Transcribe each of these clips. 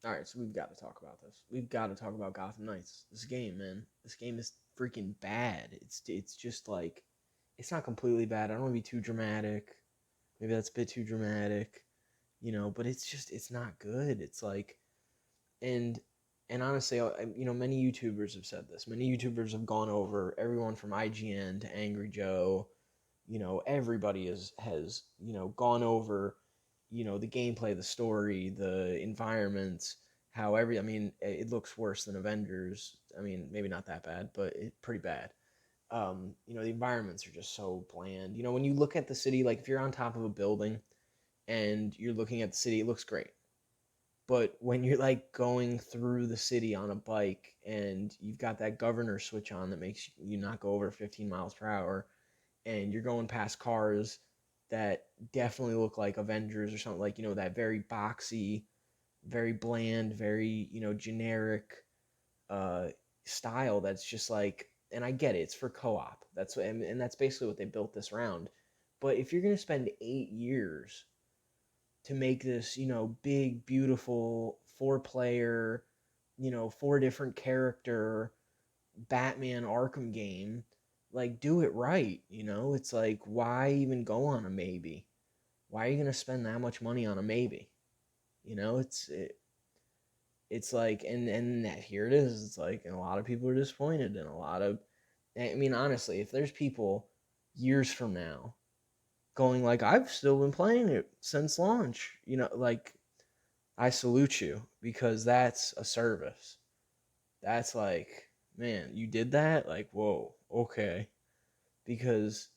All right, so we've got to talk about this. We've got to talk about Gotham Knights. This game, man. This game is freaking bad. It's just like it's not completely bad. I don't want to be too dramatic. Maybe that's a bit too dramatic, but it's just it's not good. It's like and and honestly, many YouTubers have said this. Many YouTubers have gone over everyone from IGN to Angry Joe. Everybody has gone over the gameplay, the story, the environments, how I mean, it looks worse than Avengers. I mean, maybe not that bad, but it's pretty bad. The environments are just so bland. When you look at the city, like if you're on top of a building and you're looking at the city, it looks great. But when you're like going through the city on a bike and you've got that governor switch on that makes you not go over 15 miles per hour, and you're going past cars that definitely look like Avengers or something, like that very boxy, very bland, very generic uh style that's just like, and I get it, it's for co-op. And that's basically what they built this around. But if you're going to spend 8 years to make this, big, beautiful four-player, four different character Batman Arkham game, like do it right, It's like, why even go on a maybe? Why are you gonna spend that much money on a maybe? It's like, and that here it is. It's like, and a lot of people are disappointed, and a lot of, I mean, honestly, if there's people years from now going like, I've still been playing it since launch, like, I salute you, because that's a service. That's like, man, you did that? Like, whoa, okay. Because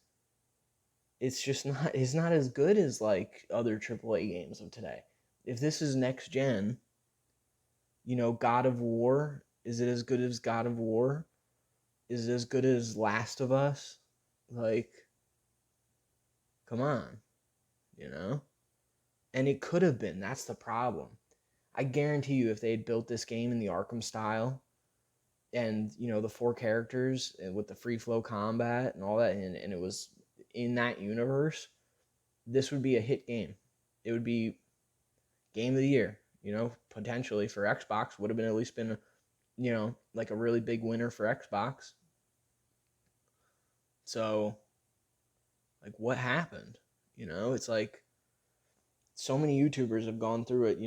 it's not as good as like other AAA games of today. If this is next gen, God of War, is it as good as God of War? Is it as good as Last of Us? Like, come on, you know? And it could have been. That's the problem. I guarantee you, if they had built this game in the Arkham style, and the four characters with the free flow combat and all that, and it was in that universe, this would be a hit game. It would be game of the year, potentially for Xbox. Would have been at least been, like a really big winner for Xbox. So, like, what happened? It's like so many YouTubers have gone through it.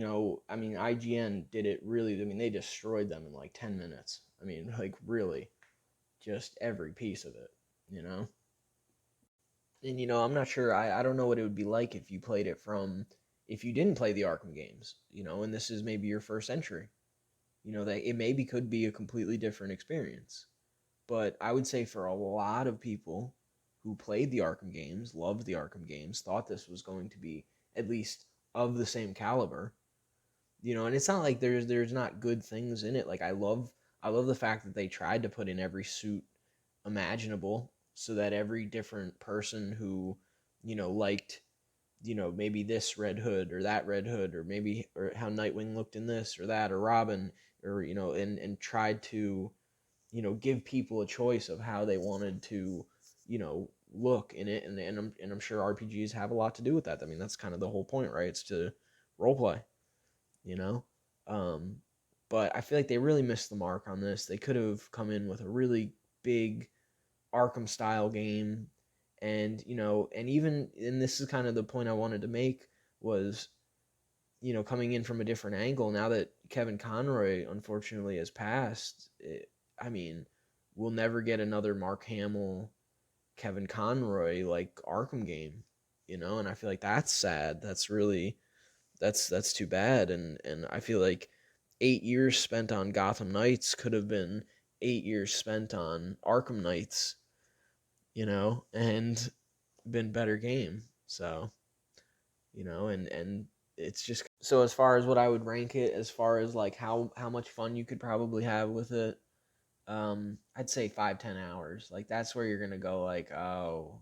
I mean, IGN did it really. I mean, they destroyed them in like 10 minutes. I mean, like, really, just every piece of it, you know? And, I'm not sure. I don't know what it would be like if you played it from, if you didn't play the Arkham games, and this is maybe your first entry. That it maybe could be a completely different experience. But I would say for a lot of people who played the Arkham games, loved the Arkham games, thought this was going to be at least of the same caliber. And it's not like there's not good things in it. Like, I love the fact that they tried to put in every suit imaginable, so that every different person who, liked, maybe this Red Hood or that Red Hood, or maybe, or how Nightwing looked in this or that, or Robin, or, and tried to, give people a choice of how they wanted to, look in it. And I'm sure RPGs have a lot to do with that. I mean, that's kind of the whole point, right? It's to role play, you know? Um, but I feel like they really missed the mark on this. They could have come in with a really big Arkham style game. And, and even, and this is kind of the point I wanted to make, was, coming in from a different angle. Now that Kevin Conroy unfortunately has passed, I mean, we'll never get another Mark Hamill, Kevin Conroy like Arkham game, and I feel like that's sad. That's really, that's too bad. And I feel like 8 years spent on Gotham Knights could have been 8 years spent on Arkham Knights, and been better game. So, and it's just, so as far as what I would rank it, as far as like how much fun you could probably have with it, I'd say 5-10 hours. Like, that's where you're gonna go like, oh,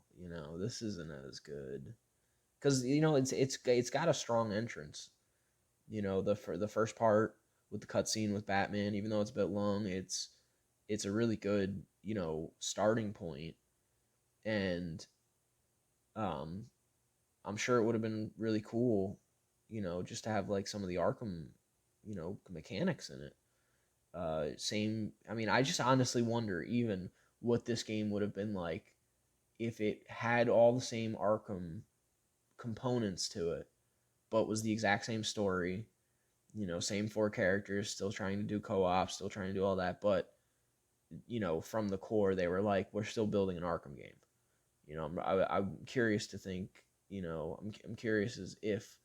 this isn't as good, because it's got a strong entrance. For the first part with the cutscene with Batman, even though it's a bit long, it's a really good, starting point. And um I'm sure it would have been really cool, just to have like some of the Arkham, mechanics in it. Same. I mean, I just honestly wonder even what this game would have been like if it had all the same Arkham components to it, but was the exact same story. Same four characters, still trying to do co-op, still trying to do all that, but from the core, they were like, we're still building an Arkham game. I'm curious to think. I'm curious as if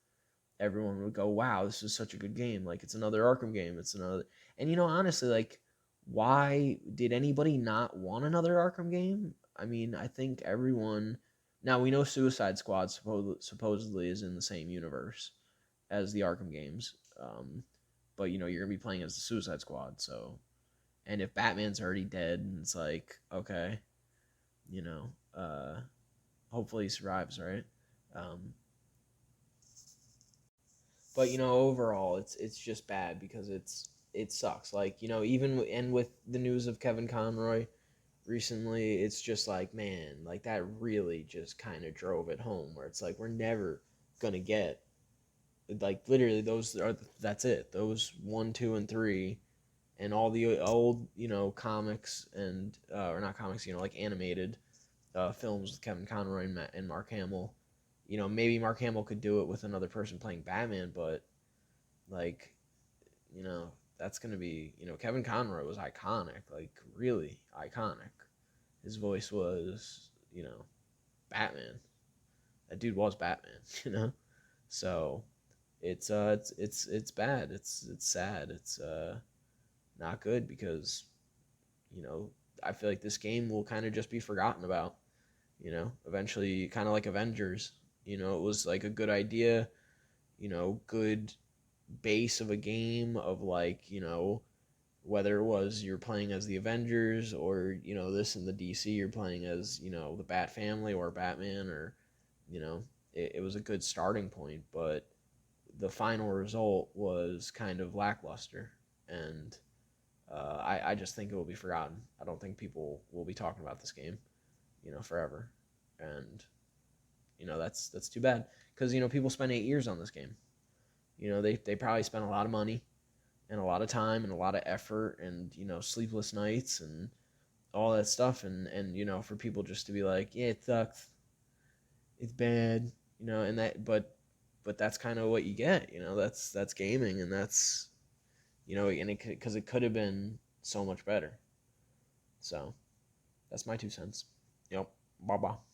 everyone would go, wow, this is such a good game. Like, it's another Arkham game. It's another. And, honestly, like, why did anybody not want another Arkham game? I mean, I think everyone. Now, we know Suicide Squad supposedly is in the same universe as the Arkham games. But, you're going to be playing as the Suicide Squad. So, and if Batman's already dead, it's like, okay, you know, uh, hopefully he survives, right? Um, but overall it's just bad because it sucks. Like even and with the news of Kevin Conroy recently, it's just like, man, like that really just kind of drove it home where it's like we're never gonna get, like, literally that's it, those 1, 2, and 3, and all the old comics and or not comics, like animated films with Kevin Conroy and Mark Hamill. Maybe Mark Hamill could do it with another person playing Batman, but like, you know, that's gonna be, Kevin Conroy was iconic, like really iconic. His voice was, Batman. That dude was Batman, you know. So it's bad. It's sad. It's not good because you know I feel like this game will kind of just be forgotten about. Eventually, kind of like Avengers. It was like a good idea. Good base of a game of, like, whether it was you're playing as the Avengers or this in the DC you're playing as the Bat Family or Batman, or it was a good starting point, but the final result was kind of lackluster, and I just think it will be forgotten. I don't think people will be talking about this game forever, and that's too bad because people spend 8 years on this game. They probably spent a lot of money and a lot of time and a lot of effort and sleepless nights and all that stuff, and for people just to be like, yeah, it sucks, it's bad, and that, but that's kind of what you get. That's gaming, and that's and it because it could have been so much better. So that's my 2 cents. Yep. Bye bye.